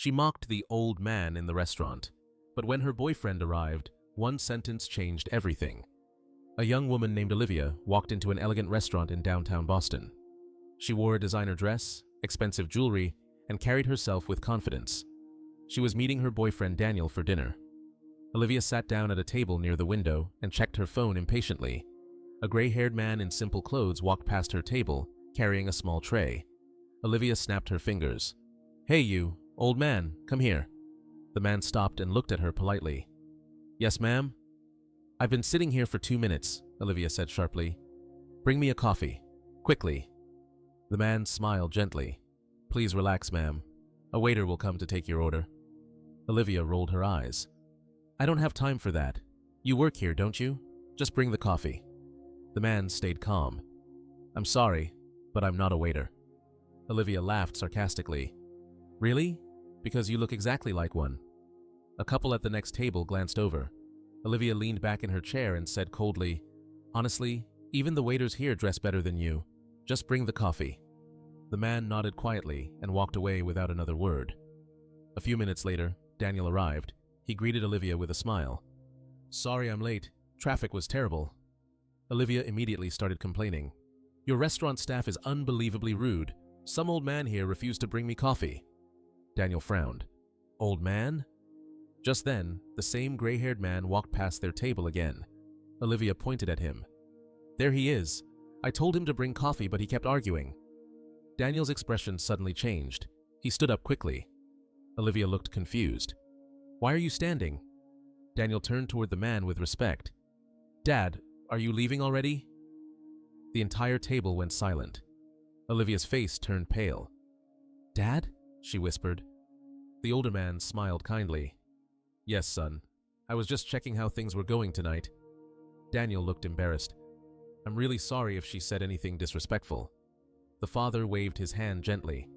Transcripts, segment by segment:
She mocked the old man in the restaurant, but when her boyfriend arrived, one sentence changed everything. A young woman named Olivia walked into an elegant restaurant in downtown Boston. She wore a designer dress, expensive jewelry, and carried herself with confidence. She was meeting her boyfriend Daniel for dinner. Olivia sat down at a table near the window and checked her phone impatiently. A gray-haired man in simple clothes walked past her table, carrying a small tray. Olivia snapped her fingers. "Hey you, old man, come here." The man stopped and looked at her politely. "Yes, ma'am?" "I've been sitting here for 2 minutes," Olivia said sharply. "Bring me a coffee. Quickly." The man smiled gently. "Please relax, ma'am. A waiter will come to take your order." Olivia rolled her eyes. "I don't have time for that. You work here, don't you? Just bring the coffee." The man stayed calm. "I'm sorry, but I'm not a waiter." Olivia laughed sarcastically. "Really? Because you look exactly like one." A couple at the next table glanced over. Olivia leaned back in her chair and said coldly, "Honestly, even the waiters here dress better than you. Just bring the coffee." The man nodded quietly and walked away without another word. A few minutes later, Daniel arrived. He greeted Olivia with a smile. "Sorry I'm late. Traffic was terrible." Olivia immediately started complaining. "Your restaurant staff is unbelievably rude. Some old man here refused to bring me coffee." Daniel frowned. "Old man?" Just then, the same gray-haired man walked past their table again. Olivia pointed at him. "There he is. I told him to bring coffee, but he kept arguing." Daniel's expression suddenly changed. He stood up quickly. Olivia looked confused. "Why are you standing?" Daniel turned toward the man with respect. "Dad, are you leaving already?" The entire table went silent. Olivia's face turned pale. "Dad?" she whispered. The older man smiled kindly. "Yes, son. I was just checking how things were going tonight." Daniel looked embarrassed. "I'm really sorry if she said anything disrespectful." The father waved his hand gently.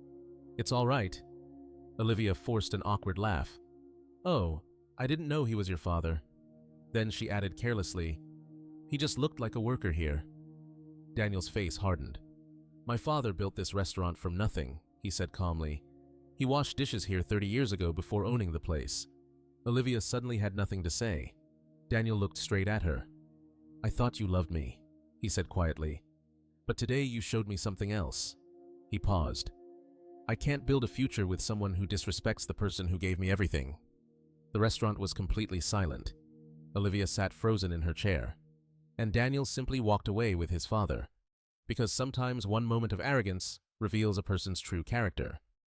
"It's all right." Olivia forced an awkward laugh. "Oh, I didn't know he was your father." Then she added carelessly, "He just looked like a worker here." Daniel's face hardened. "My father built this restaurant from nothing," he said calmly. "He washed dishes here 30 years ago before owning the place." Olivia suddenly had nothing to say. Daniel looked straight at her. "I thought you loved me," he said quietly. "But today you showed me something else." He paused. "I can't build a future with someone who disrespects the person who gave me everything." The restaurant was completely silent. Olivia sat frozen in her chair. And Daniel simply walked away with his father. Because sometimes one moment of arrogance reveals a person's true character.